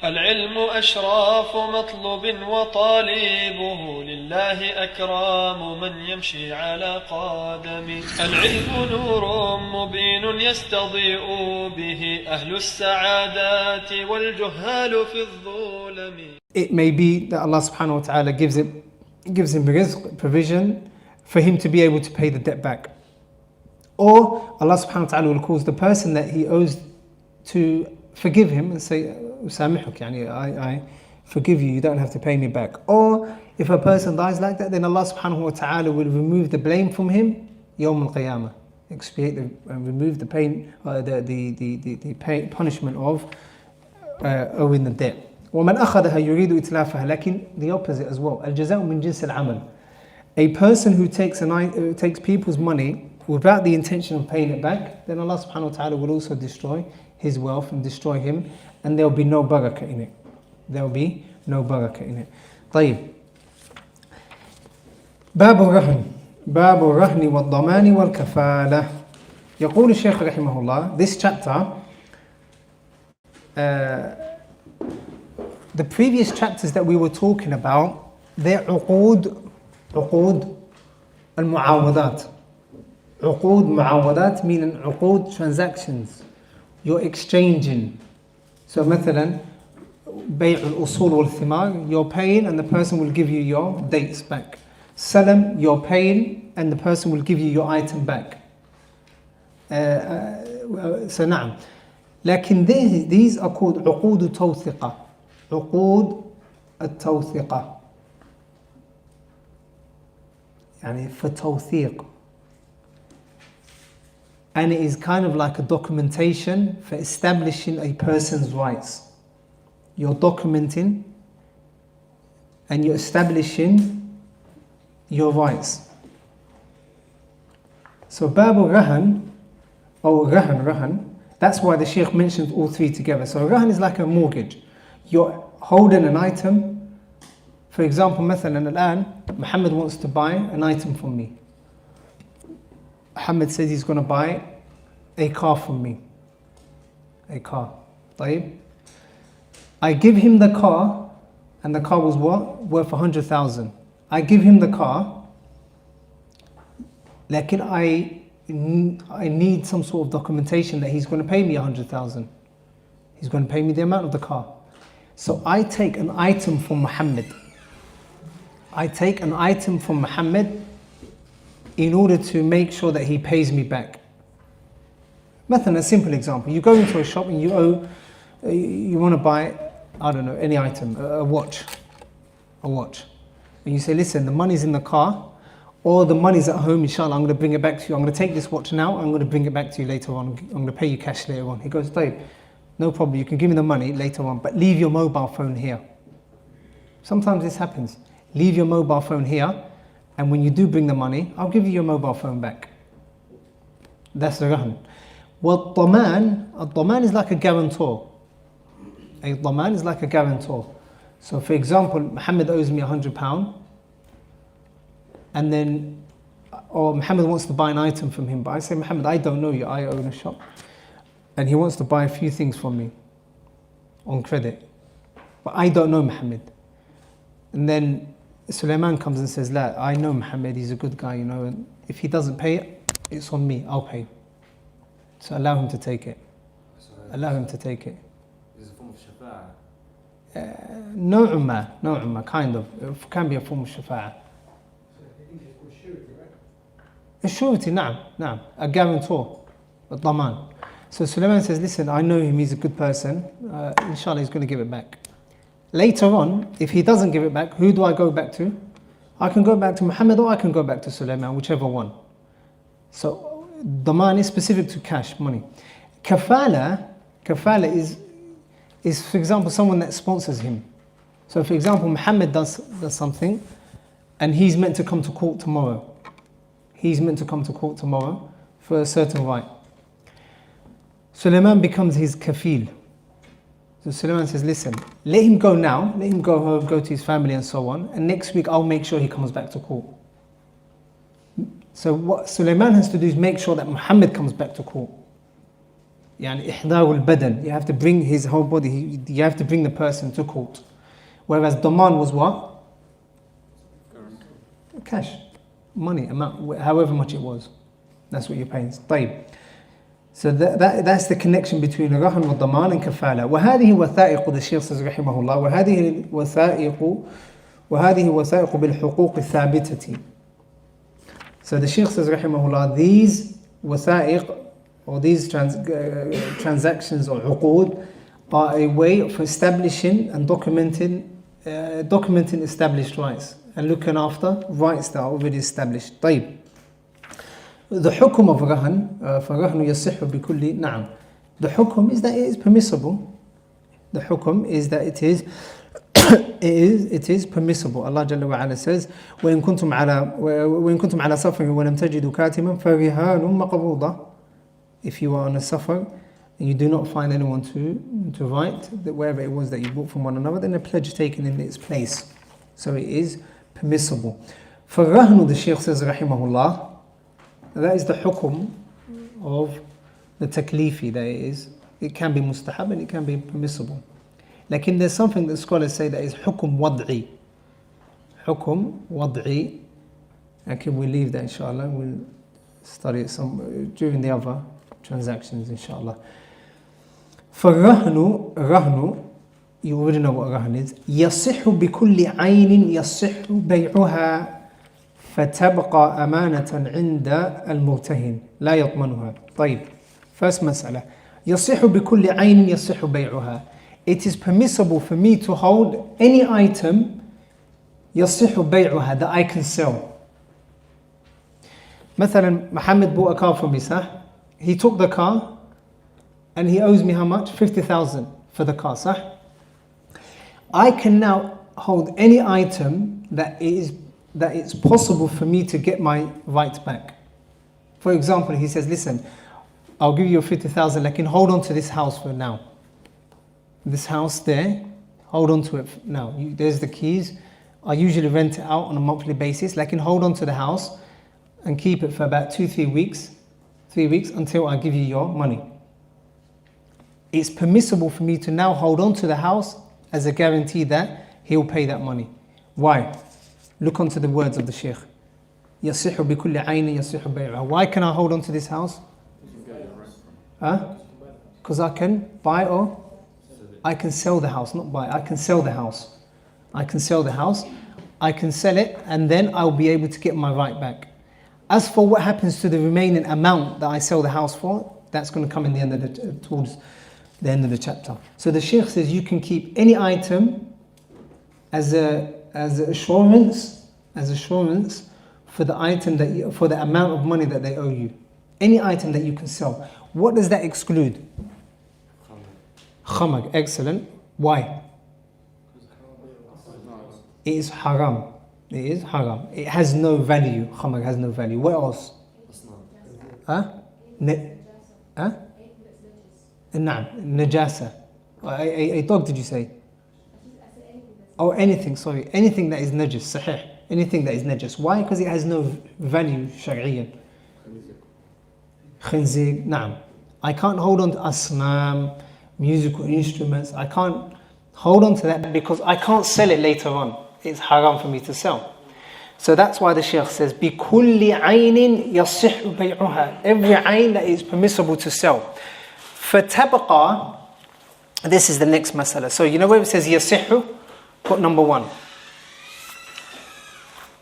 العلم أشراف مطلوب وطالبه لله أكرام من يمشي على قدمه. العلم نور مبين يستضيء به أهل السعادات والجهال في الظلم. It may be that Allah subhanahu wa ta'ala gives him rizq, provision, for him to be able to pay the debt back. Or Allah subhanahu wa ta'ala will cause the person that he owes to forgive him and say, "Usamihuk, I forgive you, you don't have to pay me back." Or if a person dies like that, then Allah subhanahu wa ta'ala will remove the blame from him, Yawm al-Qiyamah, expiate and remove the pain, the punishment of owing the debt. وَمَنْ أَخَذَهَا يُرِيدُ إِتْلَافَهَا. Lakin the opposite as well. الْجَزَاءُ مِنْ جِنْسِ الْعَمَلِ. A person who takes people's money without the intention of paying it back, then Allah subhanahu wa ta'ala will also destroy his wealth and destroy him, and there will be no barakah in it. There will be no barakah in it. طيب. باب الرهن والضمان والكفالة. يقول الشيخ رحمه الله, this chapter, the previous chapters that we were talking about, they're عقود المعاوضات. عقود معاوضات meaning عقود transactions. You're exchanging. So مثلا بيع الأصول والثمار, you're paying and the person will give you your dates back. Salam, you're paying and the person will give you your item back. So نعم. لكن these are called عقود التوثقة. عقود التوثقة يعني for توثيق. And it is kind of like a documentation for establishing a person's rights. You're documenting and you're establishing your rights. So Babu Rahan, or Rahan, that's why the Shaykh mentions all three together. So Rahan is like a mortgage. You're holding an item. For example, مثلا الآن Muhammad wants to buy an item from me. Muhammad says he's going to buy a car from me. A car. طيب. I give him the car, and the car was what? Worth 100,000. I give him the car, لكن I need some sort of documentation that he's going to pay me 100,000. He's going to pay me the amount of the car. So I take an item from Muhammad. In order to make sure that he pays me back. A simple example. You go into a shop and you want to buy, I don't know, any item, a watch. And you say, listen, the money's in the car, or the money's at home, inshallah, I'm going to bring it back to you. I'm going to take this watch now, I'm going to bring it back to you later on. I'm going to pay you cash later on. He goes, Dave, no problem, you can give me the money later on, but leave your mobile phone here. Sometimes this happens. Leave your mobile phone here, and when you do bring the money, I'll give you your mobile phone back. That's the rahan. Well, Daman is like a guarantor. A Daman is like a guarantor. So for example, Muhammad owes me £100, and then, or Muhammad wants to buy an item from him, but I say, Muhammad, I don't know you, I own a shop. And he wants to buy a few things from me on credit. But I don't know Muhammad. And then Sulaiman comes and says, La, I know Muhammad, he's a good guy, and if he doesn't pay it, it's on me, I'll pay. So allow him to take it. Allow him to take it. Is it a form of shafa'ah? نوعا kind of. It can be a form of shafa'ah. A surety, نعم. A guarantor. A daman. So Sulaiman says, listen, I know him, he's a good person. Inshallah, he's going to give it back. Later on, if he doesn't give it back, who do I go back to? I can go back to Muhammad or I can go back to Sulaiman, whichever one. So, daman is specific to cash, money. Kafala is, for example, someone that sponsors him. So, for example, Muhammad does something and he's meant to come to court tomorrow. For a certain right. Sulaiman becomes his kafil. So Sulaiman says, listen, let him go now, let him go home, go to his family and so on, and next week I'll make sure he comes back to court. So what Sulaiman has to do is make sure that Muhammad comes back to court. يعني إحضار البدن. You have to bring his whole body. You have to bring the person to court. Whereas daman was what? Cash, money, amount, however much it was. That's what you're paying. طيب. So that's the connection between الرهن والضمان and كفالة. وهذه وثائق, the Shaykh says رحمه الله, وهذه وثائق بالحقوق الثابتة. So the Shaykh says رحمه الله, these وثائق, or these transactions or عقود, are a way of establishing and documenting established rights and looking after rights that are already established. طيب. The hukum of rahan, فَرَهْنُ يَصِحُّ بِكُلِّ نعم. The hukum is that it is permissible. The hukum is that it is permissible. Allah Jalla wa Ala says, وَإِن كُنْتُمْ عَلَى سَفَرٍ وَلَمْ تَجِدُوا كَاتِبًا فَرِهَانٌ مَقْبُوضَةٌ. If you are on a safar and you do not find anyone to write wherever it was that you bought from one another, then a pledge taken in its place. So it is permissible. فَالرَّهْنُ, the Shaykh says rahimahullah, that is the hukum of the taklifi, that it can be mustahab and it can be permissible. Lakin there's something that scholars say that is hukum wad'i. Hukum wad'i. And can we leave that inshallah? We'll study it during the other transactions inshallah. For rahnu, you already know what rahn is. يصح بكل عين يصح بيعها فتبقى أمانة عند المرتهن لا يضمنها. طيب. First مسألة. يصح بكل عين يصح بيعها. It is permissible for me to hold any item يصح بيعها, that I can sell. مثلا Muhammad bought a car from me, sah? He took the car and he owes me how much? 50,000 for the car, sah? I can now hold any item that it's possible for me to get my right back. For example, he says, listen, I'll give you 50,000, I can hold on to this house for now. This house there, hold on to it now. There's the keys. I usually rent it out on a monthly basis. I can hold on to the house and keep it for about 3 weeks until I give you your money. It's permissible for me to now hold on to the house as a guarantee that he'll pay that money. Why? Look onto the words of the Shaykh. يَصِحُ بِكُلِّ عَيْنٍ يَصِحُ بَيْعُهَا. Why can I hold on to this house? Because I can buy or I can sell the house, not buy. I can sell the house. I can sell it and then I'll be able to get my right back. As for what happens to the remaining amount that I sell the house for, that's going to come in towards the end of the chapter. So the Shaykh says you can keep any item as assurance for the item for the amount of money that they owe you. Any item that you can sell. What does that exclude? Khamar. Excellent. Why? It is haram. It is haram. It has no value. Khamar has no value. What else? Najasa. A dog, did you say? Oh, anything, sorry. Anything that is najis, sahih. Anything that is najis. Why? Because it has no value shari'iyyan. Khinzig, na'am. I can't hold on to asnam, musical instruments. I can't hold on to that because I can't sell it later on. It's haram for me to sell. So that's why the Shaykh says, بِكُلِّ عَيْنٍ يَصِحُ بَيْعُهَا. Every ayn that is permissible to sell. فَتَبْقَى. This is the next masala. So you know where it says يَصِحُ? Put number 1.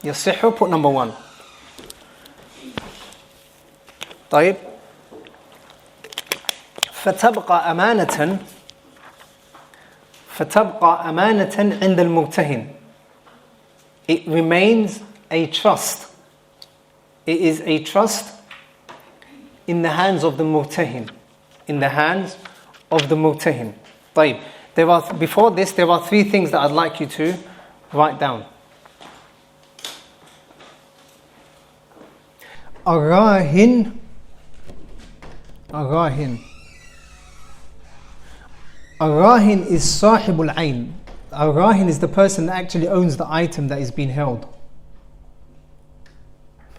يَصِحُ, put number 1. طيب. فتبقى أمانة عند المرتهن. It remains a trust. It is a trust in the hands of the murtahin. In the hands of the murtahin. طيب. Before this, there are 3 things that I'd like you to write down. Arahin. Arahin is sahibul ayn. Arahin is the person that actually owns the item that is being held.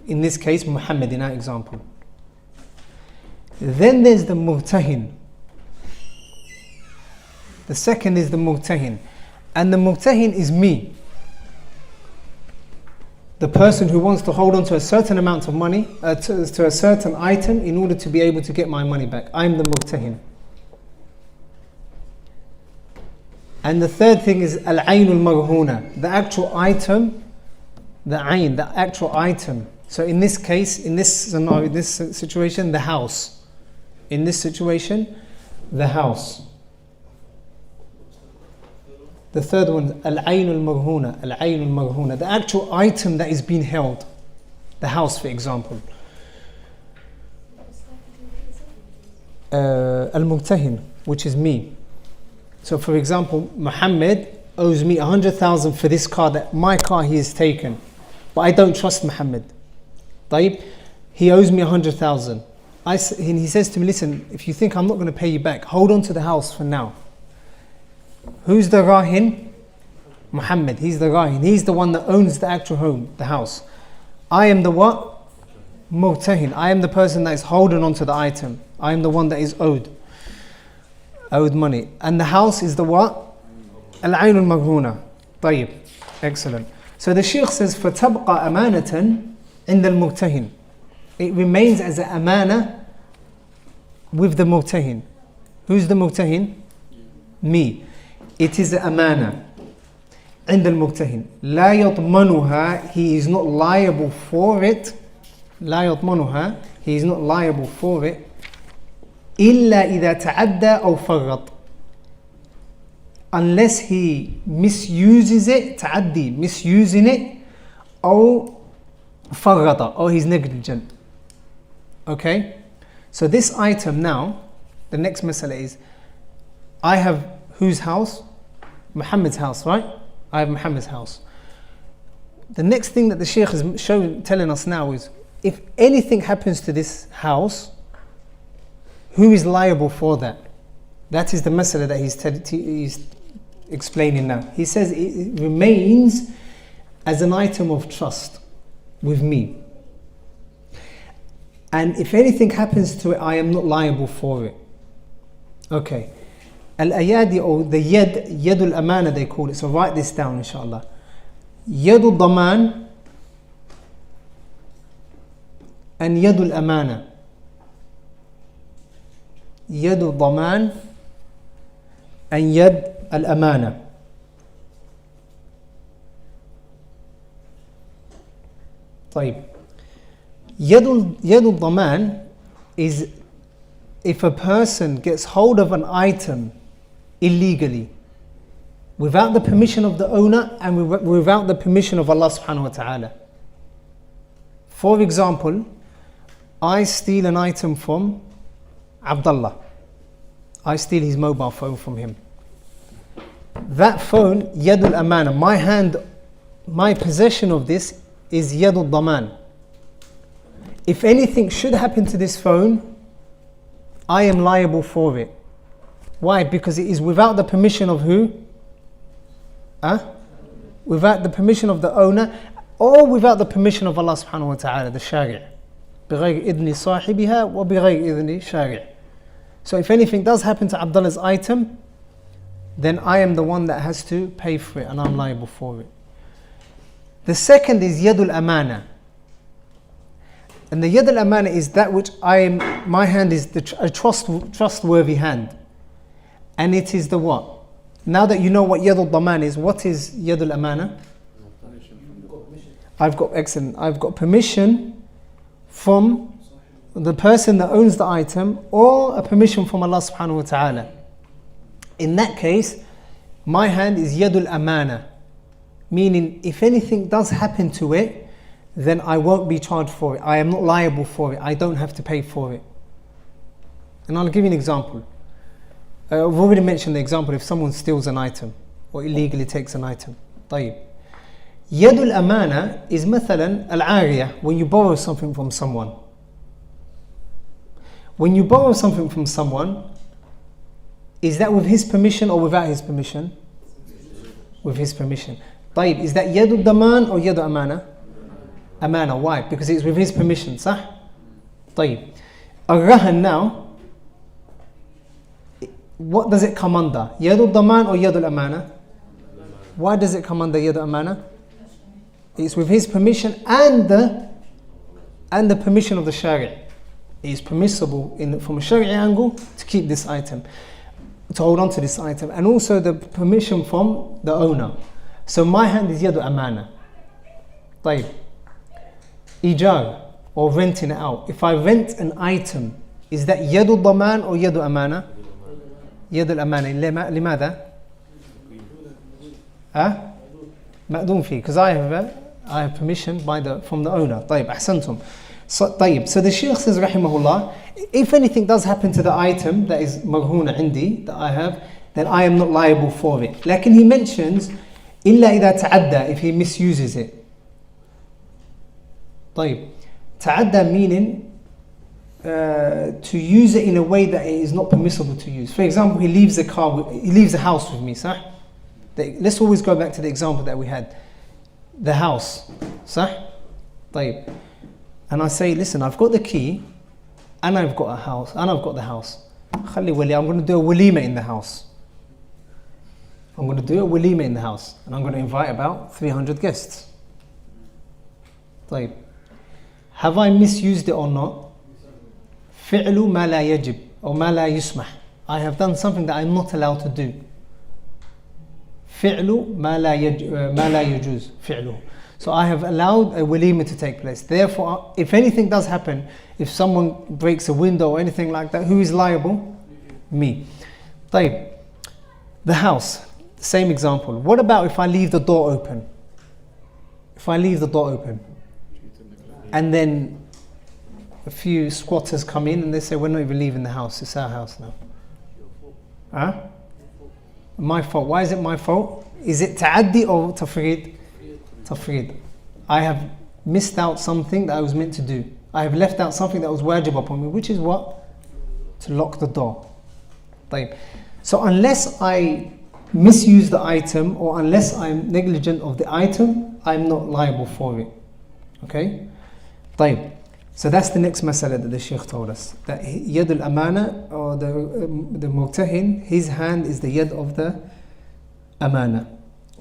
In this case, Muhammad in our example. Then there's the murtahin. The second is the murtahin. And the murtahin is me. The person who wants to hold on to a certain amount of money, to a certain item in order to be able to get my money back. I'm the murtahin. And the third thing is al-ayn al-marhuna, the actual item, the ayn, the actual item. So in this case, in this scenario, in this situation, the house. In this situation, the house. The third one, al-ayn al-marhuna, al-ayn al-marhuna, the actual item that is being held. The house, for example. Al-murtahin, which is me. So for example, Muhammad owes me 100,000 for this car, that my car he has taken. But I don't trust Muhammad. طيب? He owes me 100,000. He says to me, listen, if you think I'm not going to pay you back, hold on to the house for now. Who's the rahin? Muhammad. He's the rahin. He's the one that owns the actual home, the house. I am the what? Murtahin. I am the person that is holding on to the item. I am the one that is owed money. And the house is the what? Al-ayn al-marhuna. طيب. Excellent. So the Shaykh says, فَتَبْقَى أَمَانَةً عِنْدَ الْمُرْتَهِنِ. It remains as an amana with the murtahin. Who's the murtahin? Me. It is an amana. عند المرتهن لا يضمنها, he is not liable for it. لا يضمنها, he is not liable for it. إلا إذا تعدى أو فرط. Unless he misuses it, تعدي, misusing it, أو فرط, or he's negligent. Okay? So this item now, the next masala is, I have whose house? Muhammad's house, right? I have Muhammad's house. The next thing that the Shaykh is telling us now is, if anything happens to this house, who is liable for that? That is the masala that he's explaining now. He says it remains as an item of trust with me. And if anything happens to it, I am not liable for it. Okay. Al-ayadi, or the yadul amana they call it. So write this down, inshallah. Yadul daman and yadul amana. Yadul daman and yad al-amana. طيب. Yadul daman is if a person gets hold of an item illegally, without the permission of the owner and without the permission of Allah subhanahu wa ta'ala. For example, I steal an item from Abdullah. I steal his mobile phone from him. That phone, yadul amana, my possession of this is yadul daman. If anything should happen to this phone, I am liable for it. Why? Because it is without the permission of who? Without the permission of the owner, or without the permission of Allah subhanahu wa ta'ala, the shari'. بغير إذن صاحبها وبغير إذن شارع. So if anything does happen to Abdullah's item, then I am the one that has to pay for it and I'm liable for it. The second is yadul amana. And the yad al-amana is that which my hand is a trustworthy hand. And it is the what? Now that you know what yad al-daman is, what is yad al-amana? I've got permission from the person that owns the item, or a permission from Allah subhanahu wa ta'ala. In that case, my hand is yad al-amana. Meaning, if anything does happen to it, then I won't be charged for it. I am not liable for it. I don't have to pay for it. And I'll give you an example. I've already mentioned the example if someone steals an item or illegally takes an item. طيب. Yadul amana is مثلا al-ariyah, when you borrow something from someone. When you borrow something from someone, is that with his permission or without his permission? With his permission. طيب, is that yadul daman or yadul amana? Amana. Why? Because it's with his permission. صح? طيب. Al-rahan now, what does it come under? Yadul Daman or Yadul Amana? Why does it come under Yadul Amana? It's with his permission and the permission of the Shari'. It is permissible from a Shari' angle to keep this item, to hold on to this item, and also the permission from the owner. So my hand is Yadul Amana. طيب. Ijar, or renting it out. If I rent an item, is that Yadul Daman or Yadul Amana? Yadul Amana. لماذا؟ مأذون فيه, because I have permission from the owner. طيب, أحسنتم. So the Shaykh says rahimahullah, if anything does happen to the item that is marhuna عندي, that I have, then I am not liable for it. لكن he mentions إلا إذا تعدى, if he misuses it. طيب, تعدى meaning to use it in a way that it is not permissible to use. For example, he leaves a house with me, صح? Let's always go back to the example that we had. The house, صح? طيب. And I say, listen, I've got the key, and I've got a house, and I've got the house. خلي ولي, I'm going to do a walima in the house. I'm going to do a walima in the house, and I'm going to invite about 300 guests. طيب. Have I misused it or not? فعل ما لا يجب, or ما لا يسمح. I have done something that I'm not allowed to do. فعل ما لا يجوز فعله. So I have allowed a walima to take place. Therefore, if anything does happen, if someone breaks a window or anything like that, who is liable? Me. طيب. The house, same example. What about if I leave the door open? If I leave the door open, and then a few squatters come in and they say, we're not even leaving the house, it's our house now. Huh? My fault. Why is it my fault? Is it ta'addi or tafrid? Tafrid. I have missed out something that I was meant to do. I have left out something that was wajib upon me, which is what? To lock the door. طيب. So unless I misuse the item, or unless I'm negligent of the item, I'm not liable for it. Okay? طيب. So that's the next masala that the Shaykh told us. That Yad al-Amana, or the Murtahin, his hand is the Yad of the Amana.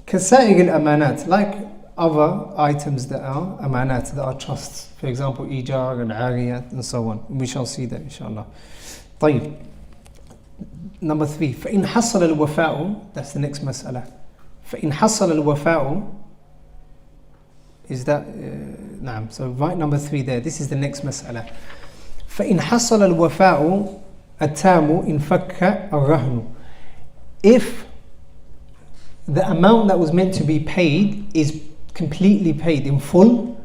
Kasa'ig al-Amanat, like other items that are Amanat, that are trusts. For example, Ijar and Ariyat and so on. We shall see that inshallah. طيب. Number 3. فإن حصل الوفاء, that's the next masala. فإن حصل الوفاء, is that نعم. So write number 3 there. This is the next mas'ala. فإن حصل الوفاء التام انفك الرهن. If the amount that was meant to be paid is completely paid in full,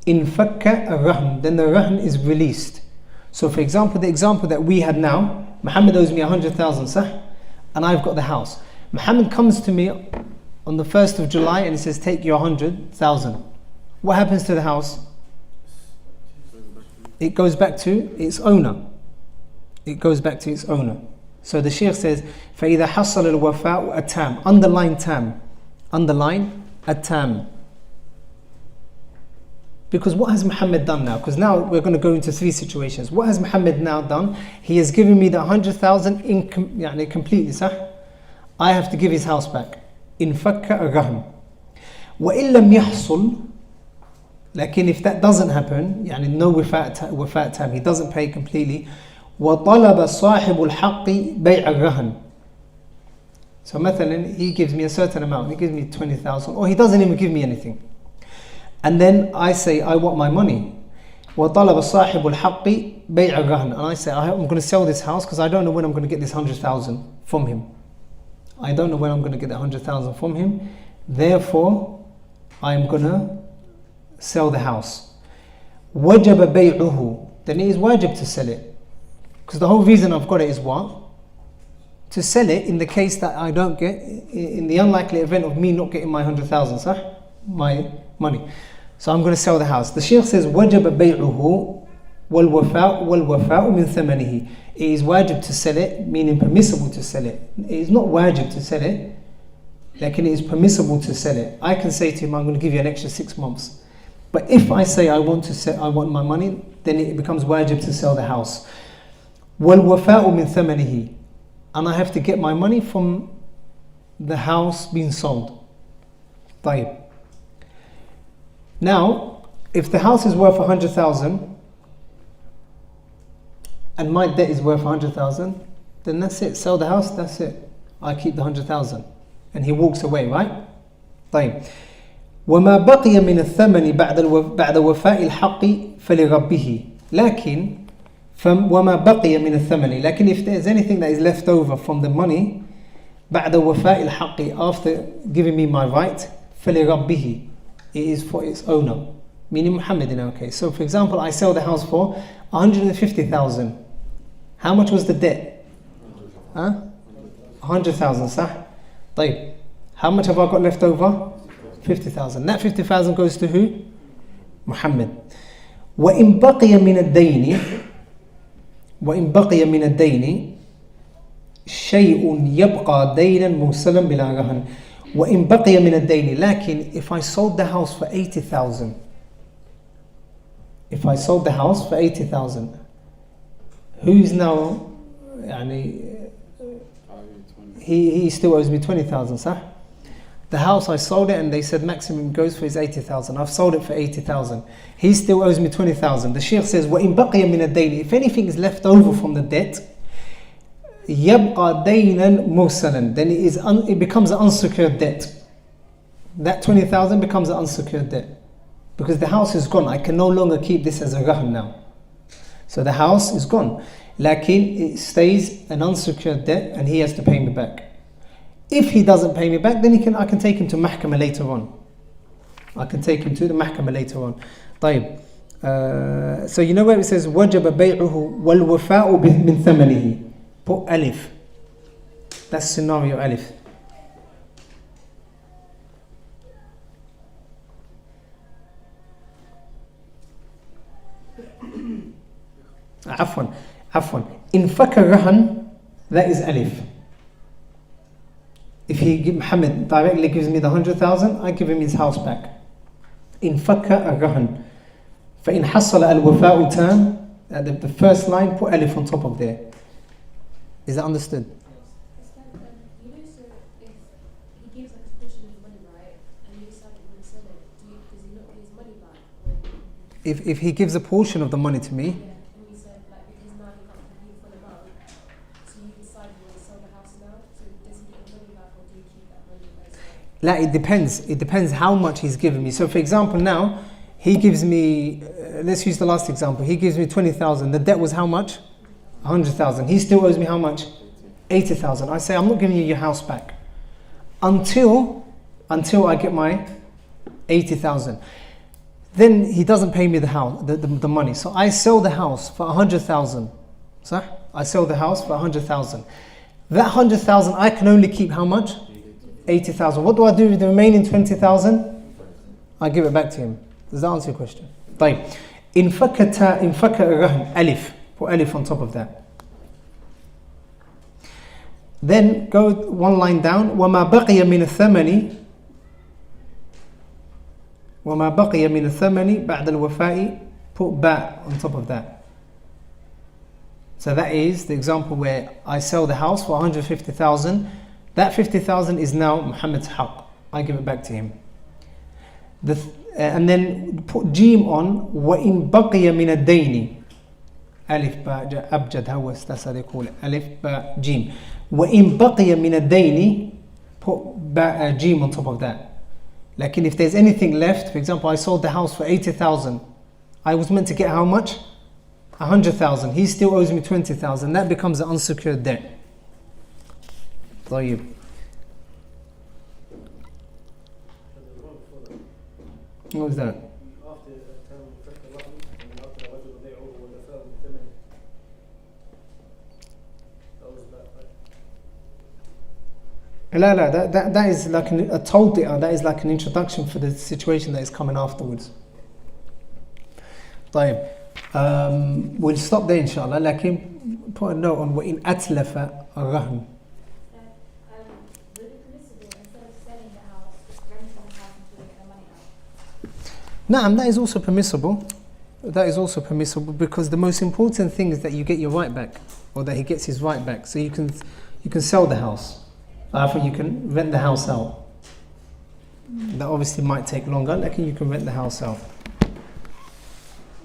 انفك الرهن, then the rahn is released. So for example, the example that we had now, Muhammad owes me 100,000, sah? And I've got the house. Muhammad comes to me on the 1st of July and he says, take your 100,000. What happens to the house? It goes back to its owner. It goes back to its owner. So the Shaykh says, فَإِذَا حَصَّلَ الْوَفَاءُ التَّامُ. Underline tam. Underline التام. Because what has Muhammad done now? Because now we're going to go into 3 situations. What has Muhammad now done? He has given me the 100,000 completely, sah? I have to give his house back. إِنْ فَكَّ الرَّهْنُ. وَإِن لَمْ يَحْصُلْ. Lakin if that doesn't happen, no wafat tam, he doesn't pay completely. وَطَلَبَ صَاحِبُ الْحَقِّ بَيْعَ الرَّهْنِ. So مثلا, he gives me a certain amount, he gives me 20,000, or he doesn't even give me anything. And then I say, I want my money. وَطَلَبَ صَاحِبُ الْحَقِّ بَيْعَ الرَّهْنِ. And I say, I'm going to sell this house because I don't know when I'm going to get this 100,000 from him. I don't know when I'm going to get that 100,000 from him. Therefore, I'm going to sell the house. وَجَبَ بَيْعُهُ. Then it is wajib to sell it. Because the whole reason I've got it is what? To sell it in the case that I don't get, in the unlikely event of me not getting my 100,000, sah? My money. So I'm going to sell the house. The Shaykh says, وَجَبَ بَيْعُهُ وَالْوَفَاءُ مِنْ ثَمَنِهِ. It is wajib to sell it, meaning permissible to sell it. It is not wajib to sell it, like it is permissible to sell it. I can say to him, I'm going to give you an extra 6 months. But if I say I want my money, then it becomes wajib to sell the house. وَالْوَفَاءُ مِنْ ثَمَنِهِ. and I have to get my money from the house being sold. طيب. Now, if the house is worth 100,000 and my debt is worth 100,000, then that's it. Sell the house, that's it. I keep the 100,000. And he walks away, right? طيب. وما بقي من الثمن بعد وفاء الحق فلربه. لكن وما بقي من الثمن. لكن if there's anything that is left over from the money بعد وفاء الحق, after giving me my right, فلربه, it is for its owner, meaning Muhammad in our case. So for example, I sell the house for 150,000. How much was the debt? 100,000, صح? طيب. How much have I got left over? 50,000. That 50,000 goes to who? Muhammad. وإن بقي من الدين شيء يبقى دينا موصلا بلا رهن. وإن بقي من الدين, لكن if I sold the house for 80,000, if I sold the house for 80,000, who's now يعني he still owes me 20,000, صح? The house, I sold it and they said maximum goes for is 80,000. I've sold it for 80,000. He still owes me 20,000. The Shaykh says, وَإِن بَقِيَ مِنَ الدَّيْنِ, if anything is left over from the debt, يَبْقَى دَيْنًا مُرْسَلًا, then it becomes an unsecured debt. That 20,000 becomes an unsecured debt. Because the house is gone. I can no longer keep this as a rahm now. So the house is gone. Lakin it stays an unsecured debt and he has to pay me back. If he doesn't pay me back, then I can take him to mahkamah later on. I can take him to the mahkamah later on. طيب. So you know where it says وَجَبَ بَيْعُهُ وَالْوَفَاءُ مِنْ ثَمَنِهِ. Put alif. That's scenario alif. عفوا. In fakar rahan, that is alif. If Muhammad directly gives me the 100,000, I give him his house back. In fakar rahan. فإن حصل الوفاء تام, the first line, put alif on top of there. Is that understood? You know, so if he gives like a portion of the money, right, and you decide you want to sell it, does he not get his money back? If he gives a portion of the money to me, Yeah, and you said like because now you can't complete full amount, so you decide you want to sell the house now. So does he get the money back, or do you keep that money by yourself? it depends. It depends how much he's given me. So for example, now he gives me, let's use the last example. He gives me 20,000. The debt was how much? 100,000. He still owes me how much? 80,000. I say, I'm not giving you your house back until I get my 80,000. Then he doesn't pay me the house, the money. So I sell the house for 100,000. So I sell the house for 100,000. That 100,000, I can only keep how much? 80,000. What do I do with the remaining 20,000? I give it back to him. Does that answer your question? طيب. In fakka rahn, alif. Put alif on top of that. Then go one line down. وَمَا بَقِيَ مِنَ الثَّمَنِ بَعْدَ الْوَفَاءِ, put ba on top of that. So that is the example where I sell the house for 150,000. That 50,000 is now Muhammad's haqq. I give it back to him. And then put jim on وَإِن بَقِيَ مِنَ الدَّيْنِ. Alif ba abjad hawas, that's how they call it. Alif ba jim. وَإِن بَقِيَ مِنَ الدَّيْنِ, put ba jim on top of that. Like if there's anything left, for example, I sold the house for 80,000. I was meant to get how much? 100,000. He still owes me 20,000. That becomes an unsecured debt. طيب. What was that? That is like a tawdi'ah, that is like an introduction for the situation that is coming afterwards. طيب. We'll stop there inshallah. Lakin put a note on وَإِنْ أَتْلَفَ الرَّهْنُ. Would it be permissible instead of selling the house, just renting the house until you get the money out? Naam, that is also permissible. That is also permissible because the most important thing is that you get your right back, or that he gets his right back. So you you can sell the house. You can rent the house out. That obviously might take longer, like you can rent the house out.